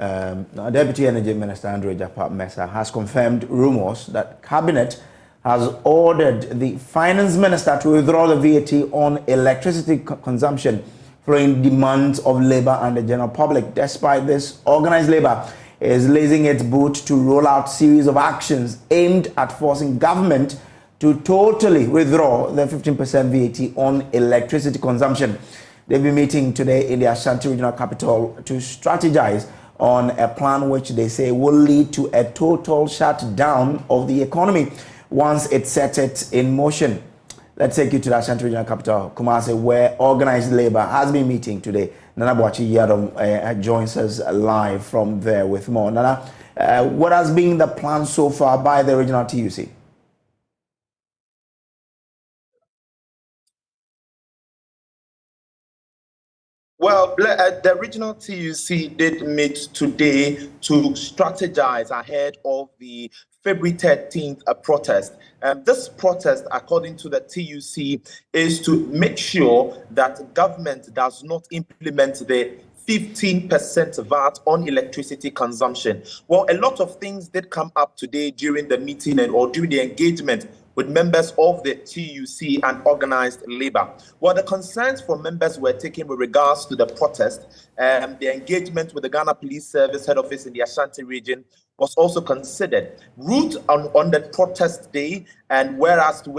Now, Deputy Energy Minister Andrew Japap Mesa has confirmed rumors that Cabinet has ordered the Finance Minister to withdraw the VAT on electricity consumption following demands of Labour and the general public. Despite this, Organised Labour is lacing its boot to roll out a series of actions aimed at forcing government to totally withdraw the 15% VAT on electricity consumption. They'll be meeting today in the Ashanti Regional Capital to strategize on a plan which they say will lead to a total shutdown of the economy once it sets it in motion. Let's take you to the Ashanti Regional Capital, Kumasi, where Organised Labour has been meeting today. Nana Boachi Yadom joins us live from there with more. Nana, what has been the plan so far by the regional TUC? Well, the regional TUC did meet today to strategize ahead of the February 13th protest. This protest, according to the TUC, is to make sure that government does not implement the 15% VAT on electricity consumption. Well, a lot of things did come up today during the meeting or during the engagement with members of the TUC and Organised Labour. Well, the concerns from members were taken with regards to the protest. The engagement with the Ghana Police Service head office in the Ashanti region was also considered. Route on the protest day and where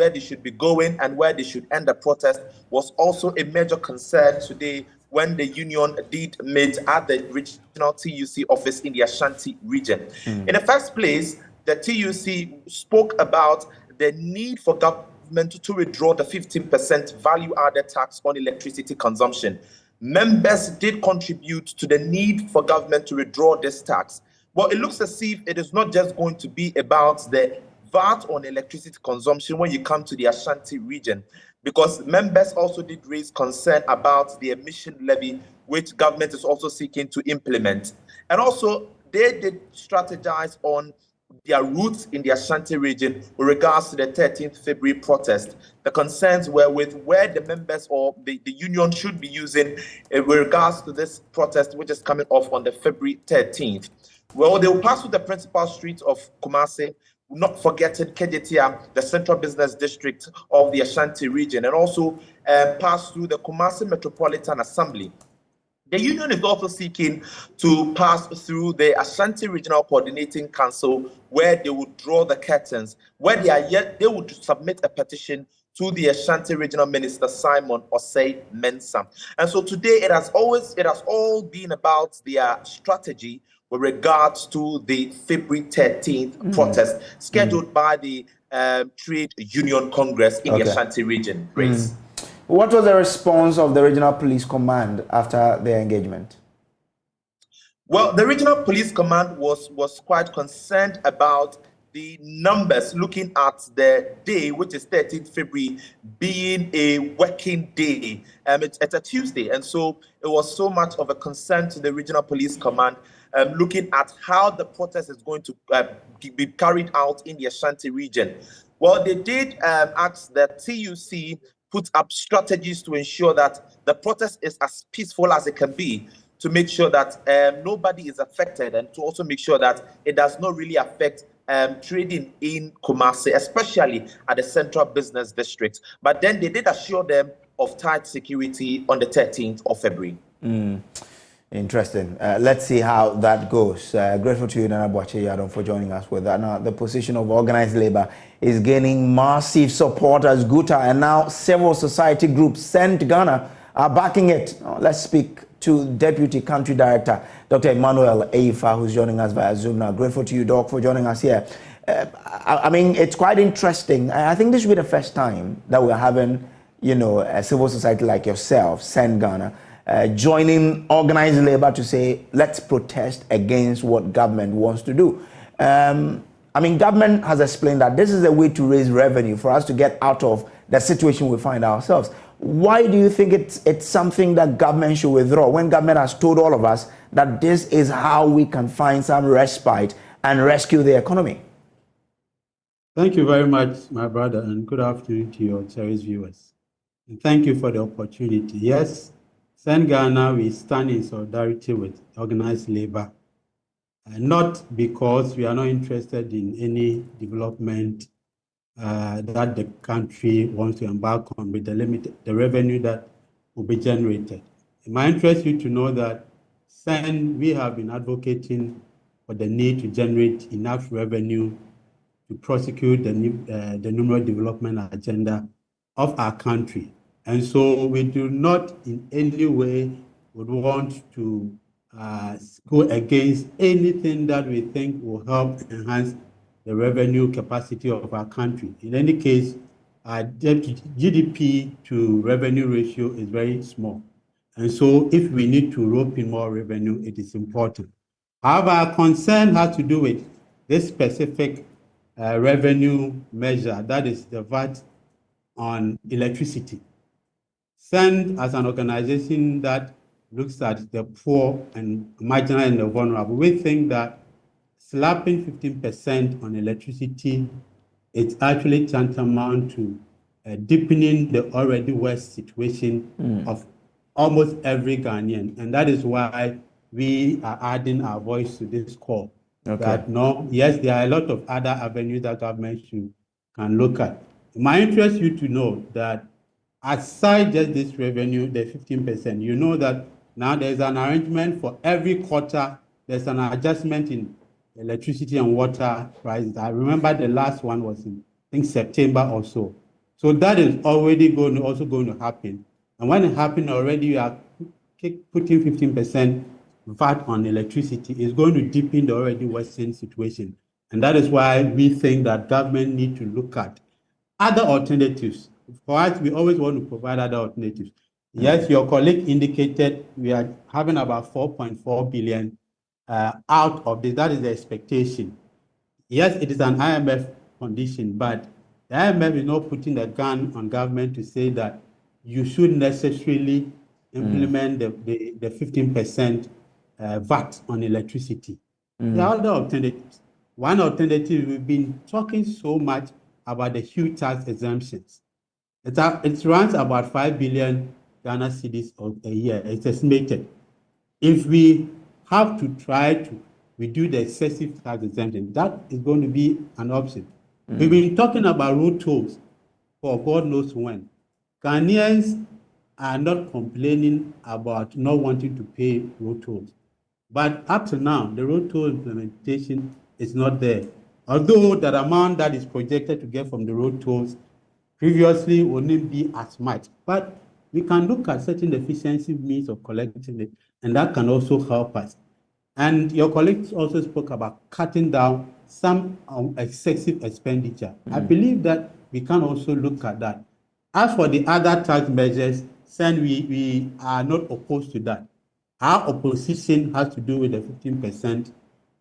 they should be going and where they should end the protest was also a major concern today when the union did meet at the regional TUC office in the Ashanti region. In the first place, the TUC spoke about the need for government to withdraw the 15% value-added tax on electricity consumption. Members did contribute to the need for government to withdraw this tax. Well, it looks as if it is not just going to be about the VAT on electricity consumption when you come to the Ashanti region, because members also did raise concern about the emission levy, which government is also seeking to implement. And also, they did strategize on their roots in the Ashanti region with regards to the 13th February protest. The concerns were with where the members or the union should be using with regards to this protest, which is coming off on the February 13th. Well, they will pass through the principal streets of Kumasi, not forgetting Kejetia, the central business district of the Ashanti region, and also pass through the Kumasi Metropolitan Assembly. The union is also seeking to pass through the Ashanti Regional Coordinating Council, where they would draw the curtains, where they would submit a petition to the Ashanti Regional Minister Simon Osei Mensah. And so today it has all been about their strategy with regards to the February 13th protest scheduled by the Trade Union Congress in the Ashanti region. Grace. What was the response of the Regional Police Command after their engagement? Well, the Regional Police Command was quite concerned about the numbers, looking at the day, which is 13th February, being a working day. It's a Tuesday, and so it was so much of a concern to the Regional Police Command, looking at how the protest is going to be carried out in the Ashanti region. Well, they did ask the TUC put up strategies to ensure that the protest is as peaceful as it can be, to make sure that nobody is affected, and to also make sure that it does not really affect trading in Kumasi, especially at the central business district. But then they did assure them of tight security on the 13th of February. Interesting. Let's see how that goes. Grateful to you, Nana Boachi Yadom, for joining us with that. Now, the position of Organised Labour is gaining massive support as Guta and now several society groups sent Ghana are backing it. Let's speak to Deputy Country Director, Dr. Emmanuel Eifa, who's joining us via Zoom now. Grateful to you, Doc, for joining us here. I mean, it's quite interesting. I think this will be the first time that we're having, a civil society like yourself, send Ghana, joining Organised Labour to say, let's protest against what government wants to do. I mean, government has explained that this is a way to raise revenue for us to get out of the situation we find ourselves. Why do you think it's something that government should withdraw when government has told all of us that this is how we can find some respite and rescue the economy? Thank you very much, my brother, and good afternoon to your cherished viewers. And thank you for the opportunity. Yes, Send Ghana, we stand in solidarity with Organised Labour not because we are not interested in any development that the country wants to embark on with the revenue that will be generated. It might interest you to know that we have been advocating for the need to generate enough revenue to prosecute the numerous development agenda of our country. And so we do not in any way would want to go against anything that we think will help enhance the revenue capacity of our country. In any case, our GDP to revenue ratio is very small. And so if we need to rope in more revenue, it is important. However, our concern has to do with this specific revenue measure, that is the VAT on electricity. SEND, as an organization that looks at the poor and marginal and the vulnerable, we think that slapping 15% on electricity is actually tantamount to deepening the already worst situation of almost every Ghanaian. And that is why we are adding our voice to this call. Okay. That no, yes, there are a lot of other avenues that government can look at. It might interest you to know that aside just this revenue, the 15%, you know that now there's an arrangement for every quarter, there's an adjustment in electricity and water prices. I remember the last one was in, I think, September or so. So that is already also going to happen. And when it happens already, you are putting 15% VAT on electricity. Is going to deepen the already worsening situation. And that is why we think that government need to look at other alternatives. For us, we always want to provide other alternatives. Yes, your colleague indicated we are having about 4.4 billion out of this. That is the expectation. Yes, it is an IMF condition, but the IMF is not putting the gun on government to say that you should necessarily implement the 15% VAT on electricity. There are other alternatives. One alternative, we've been talking so much about the huge tax exemptions. It runs about 5 billion Ghana cedis a year. It's estimated. If we have to try to reduce the excessive tax exemption, that is going to be an option. We've been talking about road tolls for God knows when. Ghanaians are not complaining about not wanting to pay road tolls. But up to now, the road toll implementation is not there. Although the amount that is projected to get from the road tolls previously wouldn't be as much. But we can look at certain efficiency means of collecting it, and that can also help us. And your colleagues also spoke about cutting down some excessive expenditure. I believe that we can also look at that. As for the other tax measures, we are not opposed to that. Our opposition has to do with the 15%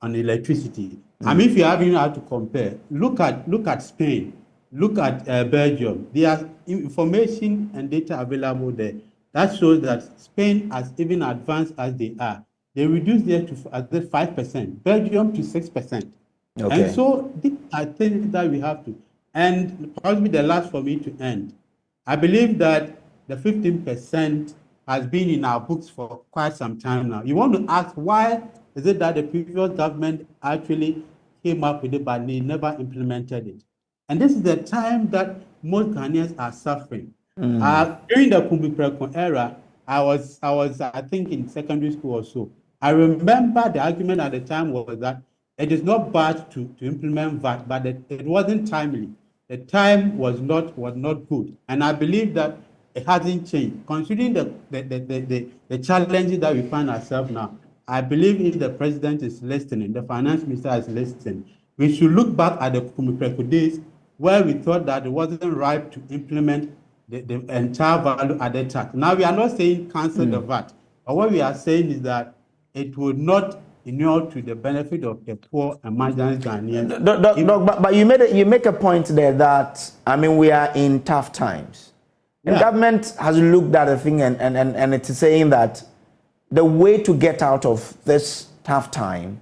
on electricity. I mean, if you haven't had to compare, look at Spain, look at Belgium. There are information and data available there that shows that Spain, as even advanced as they are, they reduced there to 5%, Belgium to 6%. Okay. And so I think that we have to. And probably the last for me to end, I believe that the 15% has been in our books for quite some time now. You want to ask, why is it that the previous government actually came up with it, but they never implemented it? And this is the time that most Ghanaians are suffering. During the Kumbi era, I was, I think, in secondary school or so. I remember the argument at the time was that it is not bad to implement VAT, but it wasn't timely. The time was not good. And I believe that it hasn't changed. Considering the challenges that we find ourselves now, I believe if the president is listening, the finance minister is listening, we should look back at the Kumbi days where we thought that it wasn't right to implement the entire value-added tax. Now, we are not saying cancel the VAT, but what we are saying is that it would not inure to the benefit of the poor and marginalized Ghanaians. But you make a point there that, I mean, we are in tough times. The government has looked at the thing and it's saying that the way to get out of this tough time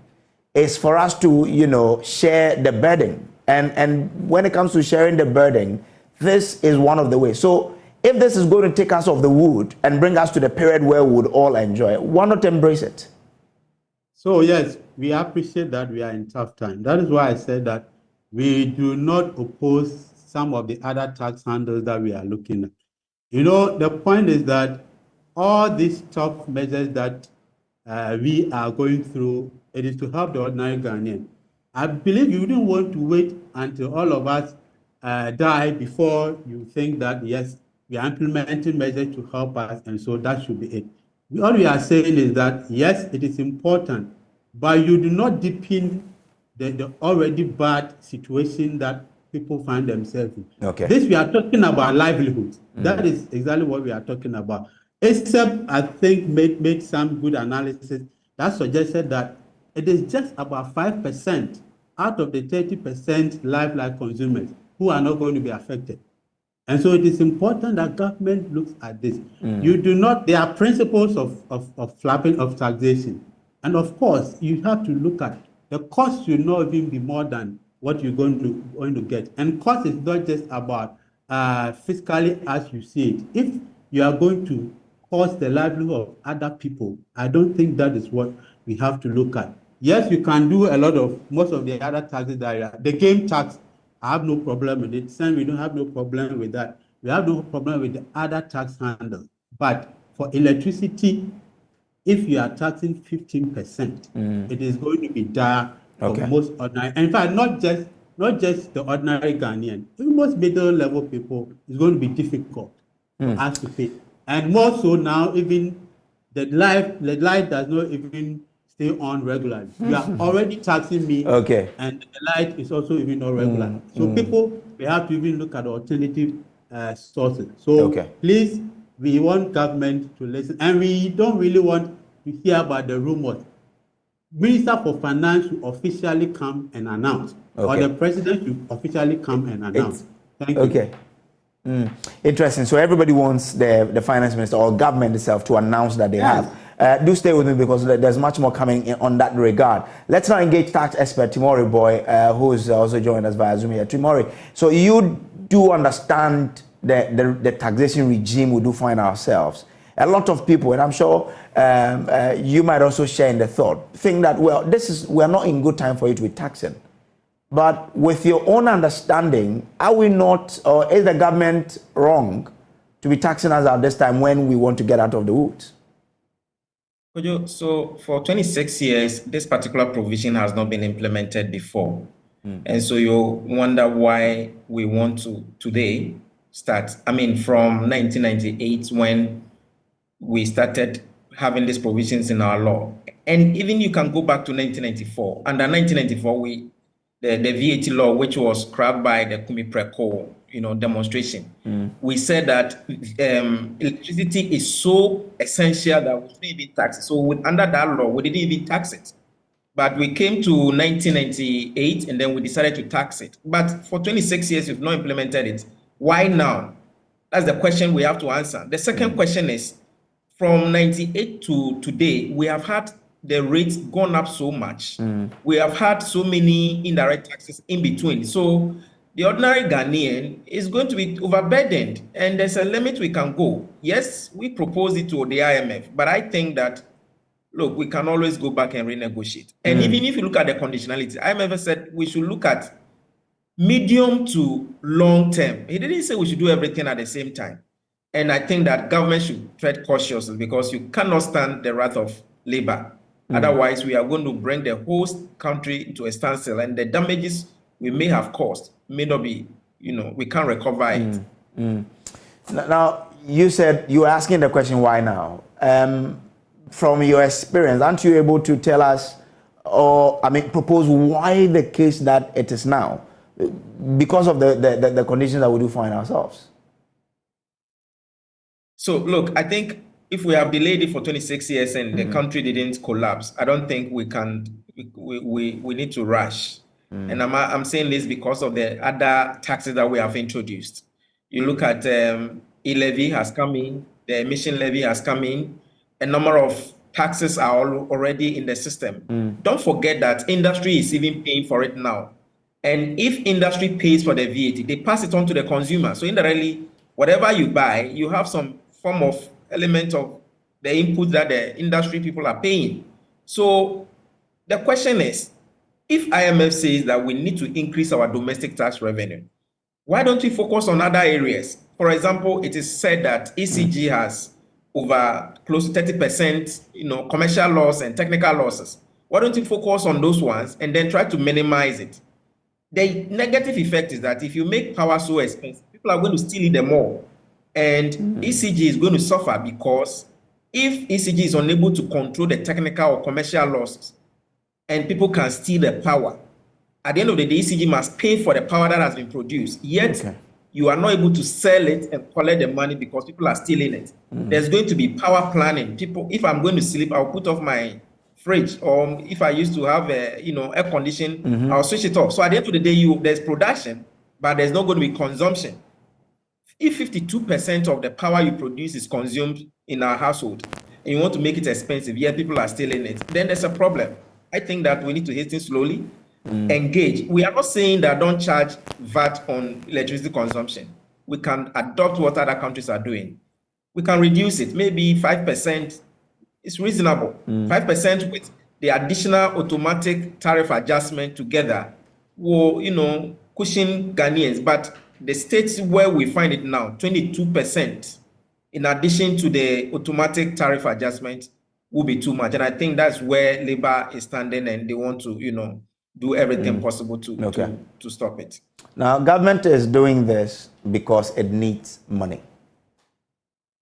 is for us to, share the burden. And when it comes to sharing the burden, this is one of the ways. So if this is going to take us off the wood and bring us to the period where we would all enjoy it, why not embrace it? So yes, we appreciate that we are in tough time. That is why I said that we do not oppose some of the other tax handles that we are looking at. The point is that all these tough measures that we are going through, it is to help the ordinary Ghanaian. I believe you wouldn't want to wait until all of us die before you think that, yes, we are implementing measures to help us, and so that should be it. All we are saying is that, yes, it is important, but you do not deepen the already bad situation that people find themselves in. Okay. This, we are talking about livelihoods. That is exactly what we are talking about. Except, I think, made some good analysis that suggested that it is just about 5% out of the 30% lifeline consumers who are not going to be affected. And so it is important that government looks at this. There are principles of flapping of taxation. And of course, you have to look at the cost should not even be more than what you're going to get. And cost is not just about fiscally as you see it. If you are going to cost the livelihood of other people, I don't think that is what we have to look at. Yes, you can do most of the other taxes that are, the game tax, I have no problem with it. Same, we don't have no problem with that. We have no problem with the other tax handle. But for electricity, if you are taxing 15%, it is going to be dire for most ordinary. In fact, not just the ordinary Ghanaian, even most middle level people, it's going to be difficult for us to pay. And more so now, even the light does not even stay on regularly. You are already taxing me, and the light is also even not regular. So people, we have to even look at alternative sources. So please, we want government to listen, and we don't really want to hear about the rumors. Minister for Finance should officially come and announce, or the president should officially come and announce. Thank you. Interesting. So everybody wants the finance minister or government itself to announce that they have. Do stay with me because there's much more coming in on that regard. Let's now engage tax expert Timori Boy, who's also joined us via Zoom here. Timori, so you do understand the taxation regime we do find ourselves. A lot of people, and I'm sure you might also share in the thought, think that, well, we're not in good time for you to be taxing. But with your own understanding, are we not, or is the government wrong to be taxing us at this time when we want to get out of the woods? So for 26 years, this particular provision has not been implemented before. And so you wonder why we want to today start. I mean, from 1998, when we started having these provisions in our law. And even you can go back to 1994. Under 1994, the VAT law, which was scrapped by the Kumi Preko, demonstration, we said that electricity is so essential that we shouldn't even tax it. So under that law, we didn't even tax it. But we came to 1998 and then we decided to tax it. But for 26 years, we've not implemented it. Why now? That's the question we have to answer. The second question is, from 98 to today, we have had the rates gone up so much. We have had so many indirect taxes in between. So the ordinary Ghanaian is going to be overburdened, and there's a limit we can go. Yes, we propose it to the IMF, but I think that, look, we can always go back and renegotiate. And even if you look at the conditionality, IMF said we should look at medium to long term. He didn't say we should do everything at the same time. And I think that government should tread cautiously because you cannot stand the wrath of labor. Otherwise, we are going to bring the whole country into a standstill, and the damages we may have caused may not be, we can't recover it. Now, you said you were asking the question, why now? From your experience, aren't you able to tell us, or propose why the case that it is now? Because of the conditions that we do find ourselves. So look, I think if we have delayed it for 26 years and the country didn't collapse, I don't think we can, we need to rush. And I'm saying this because of the other taxes that we have introduced. You look at e-levy has come in, the emission levy has come in, a number of taxes are already in the system. Don't forget that industry is even paying for it now. And if industry pays for the VAT, they pass it on to the consumer. So indirectly, whatever you buy, you have some form of element of the input that the industry people are paying. So The question is, if IMF says that we need to increase our domestic tax revenue, why don't we focus on other areas? For example, it is said that ECG has over close to 30%, commercial loss and technical losses. Why don't you focus on those ones and then try to minimize it? The negative effect is that if you make power so expensive, people are going to steal it the more. And ECG is going to suffer because if ECG is unable to control the technical or commercial losses and people can steal the power, at the end of the day, ECG must pay for the power that has been produced. Yet, you are not able to sell it and collect the money because people are stealing it. There's going to be power planning. People, if I'm going to sleep, I'll put off my fridge, or if I used to have air condition, I'll switch it off. So at the end of the day, there's production, but there's not going to be consumption. If 52% of the power you produce is consumed in our household, and you want to make it expensive, yet people are stealing it, then there's a problem. I think that we need to hasten slowly, engage. We are not saying that don't charge VAT on electricity consumption. We can adopt what other countries are doing. We can reduce it, maybe 5%. It's reasonable. 5% with the additional automatic tariff adjustment together will, cushion Ghanaians. But the states where we find it now, 22%, in addition to the automatic tariff adjustment, will be too much. And I think that's where Labour is standing, and they want to, do everything possible to stop it. Now, government is doing this because it needs money.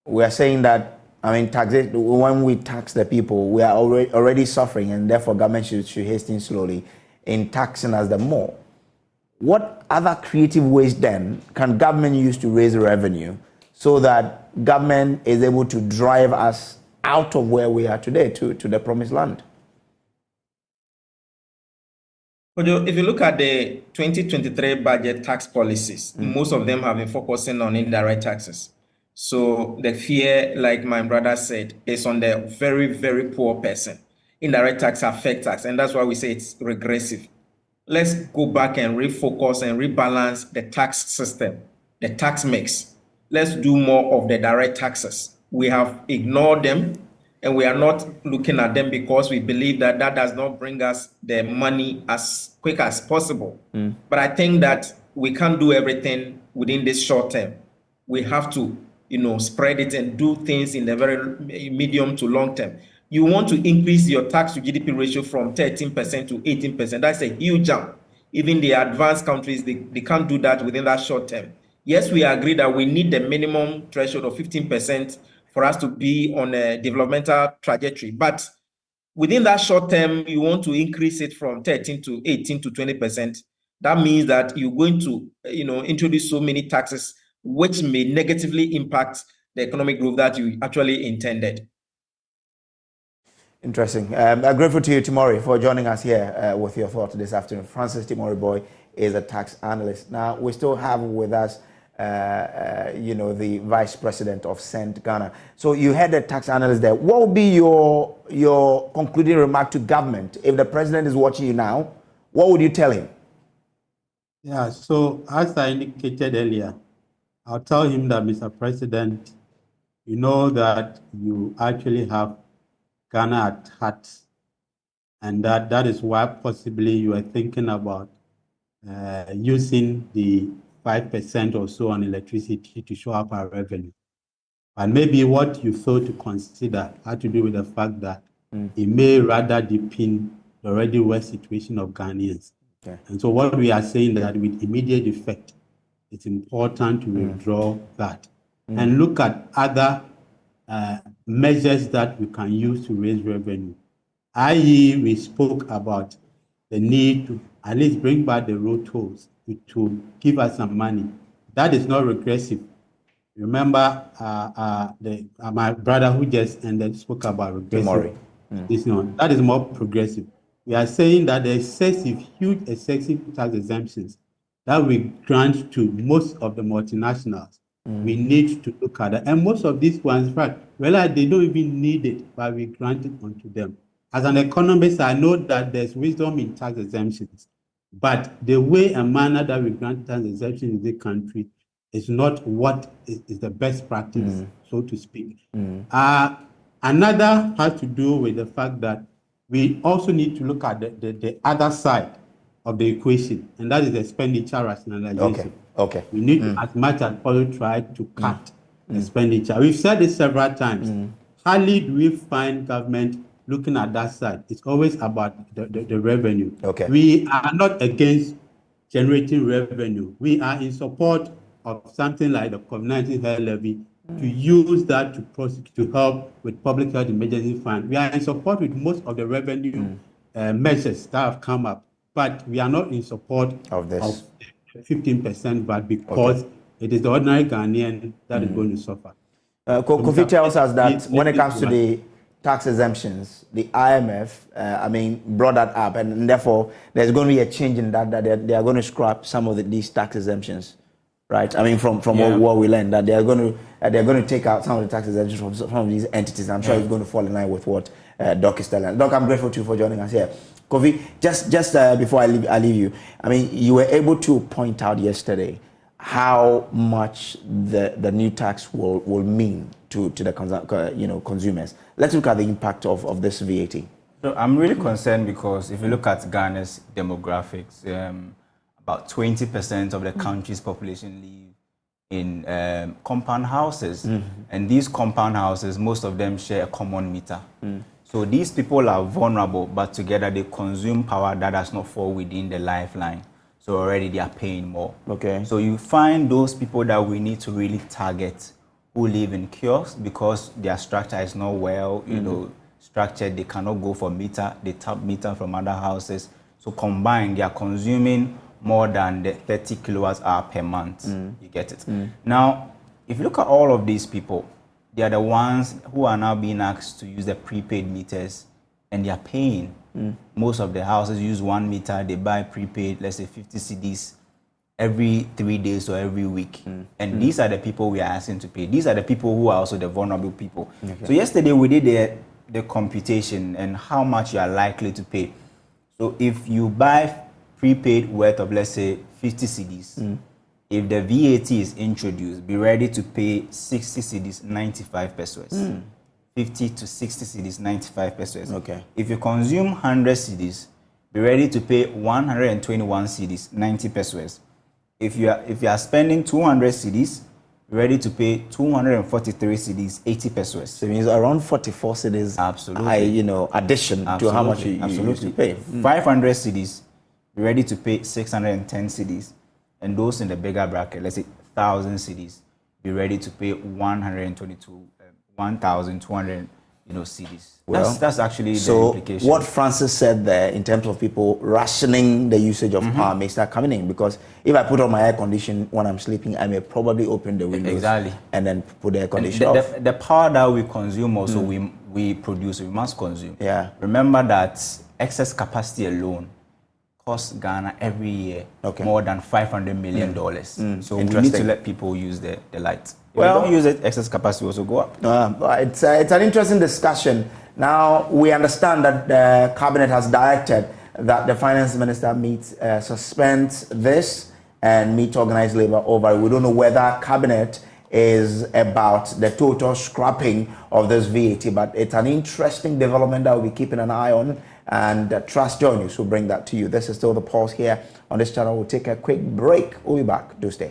We are saying that, when we tax the people, we are already suffering, and therefore government should hasten slowly in taxing us the more. What other creative ways then can government use to raise revenue so that government is able to drive us out of where we are today to the promised land? If you look at the 2023 budget tax policies, most of them have been focusing on indirect taxes. So the fear, like my brother said, is on the very, very poor person. Indirect tax affects us, and that's why we say it's regressive. Let's go back and refocus and rebalance the tax system, the tax mix. Let's do more of the direct taxes. We have ignored them, and we are not looking at them because we believe that that does not bring us the money as quick as possible. But I think that we can't do everything within this short term. We have to spread it and do things in the very medium to long term. You want to increase your tax to GDP ratio from 13% to 18%. That's a huge jump. Even the advanced countries, they can't do that within that short term. Yes, we agree that we need the minimum threshold of 15% for us to be on a developmental trajectory. But within that short term, you want to increase it from 13 to 18 to 20%. That means that you're going to introduce so many taxes which may negatively impact the economic growth that you actually intended. Interesting. I'm grateful to you, Timori, for joining us here with your thoughts this afternoon. Francis Timori Boy is a tax analyst. Now, we still have with us, the Vice President of Cent Ghana. So you had a tax analyst there. What would be your concluding remark to government? If the president is watching you now, what would you tell him? Yeah, so as I indicated earlier, I'll tell him that, Mr. President, you know that you actually have Ghana at heart, and that is why possibly you are thinking about using the 5% or so on electricity to show up our revenue. But maybe what you fail to consider had to do with the fact that it may rather deepen the already worse situation of Ghanaians. Okay. And so what we are saying that with immediate effect, it's important to withdraw that and look at other measures that we can use to raise revenue. I.e., we spoke about the need to at least bring back the road tolls to give us some money. That is not regressive. Remember, my brother who just ended spoke about regressive. That is more progressive. We are saying that the huge excessive tax exemptions that we grant to most of the multinationals, we need to look at it. And most of these ones, in fact, they don't even need it, but we grant it onto them. As an economist, I know that there's wisdom in tax exemptions, but the way and manner that we grant tax exemptions in this country is not what is the best practice, so to speak. Another has to do with the fact that we also need to look at the other side of the equation, and that is expenditure rationalization. Okay. We need to, as much as possible, try to cut expenditure. We've said this several times. Hardly do we find government looking at that side. It's always about the revenue. Okay. We are not against generating revenue. We are in support of something like the COVID-19 health levy to use that to help with public health emergency fund. We are in support with most of the revenue measures that have come up, but we are not in support of this 15% VAT because it is the ordinary Ghanaian that is going to suffer. Kofi tells us that when it comes to the tax exemptions, the IMF, brought that up, and therefore there's going to be a change in that they are going to scrap some of these tax exemptions, right? From what we learned, that they are going to take out some of the tax exemptions from some of these entities. I'm sure it's going to fall in line with what Doc is telling. Doc, I'm grateful to you for joining us here. Kofi, just before I leave you, you were able to point out yesterday how much the new tax will mean to the consumers. Let's look at the impact of this VAT. So I'm really concerned because if you look at Ghana's demographics, about 20% of the country's population live in compound houses, and these compound houses, most of them share a common meter. So these people are vulnerable, but together they consume power that does not fall within the lifeline. So already they are paying more. Okay. So you find those people that we need to really target who live in kiosks because their structure is not well, structured. They cannot go for meter. They tap meter from other houses. So combined, they are consuming more than the 30 kilowatts hour per month. You get it? Now, if you look at all of these people, they are the ones who are now being asked to use the prepaid meters, and they are paying. Most of the houses use 1 meter. They buy prepaid, let's say 50 cedis every 3 days or every week. And these are the people we are asking to pay. These are the people who are also the vulnerable people. Okay. So yesterday we did the computation and how much you are likely to pay. So if you buy prepaid worth of, let's say, 50 cedis, if the VAT is introduced, be ready to pay 60 cedis, 95 pesos. 50 to 60 cedis, 95 pesos. Okay. If you consume 100 cedis, be ready to pay 121 cedis, 90 pesos. If you are spending 200 cedis, be ready to pay 243 cedis, 80 pesos. So it means around 44 cedis. Absolutely. Addition to how much you used to pay. 500 cedis, be ready to pay 610 cedis. And those in the bigger bracket, let's say 1,000 cedis, be ready to pay 1,200 cedis. Well, that's actually the so implication. what Francis said there in terms of people rationing the usage of power may start coming in, because if I put on my air condition when I'm sleeping, I may probably open the windows and then put the air conditioner off. The power that we consume also we produce, we must consume. Yeah. Remember that excess capacity alone costs Ghana every year more than $500 million. So we need to let people use the light. If we don't use it, excess capacity will also go up. It's an interesting discussion. Now, we understand that the cabinet has directed that the finance minister suspends this and meet organized labor over. We don't know whether cabinet is about the total scrapping of this VAT, but it's an interesting development that we'll be keeping an eye on, and Trust Joy News will bring that to you. This is still The Pulse here on this channel. We'll take a quick break. We'll be back. Do stay.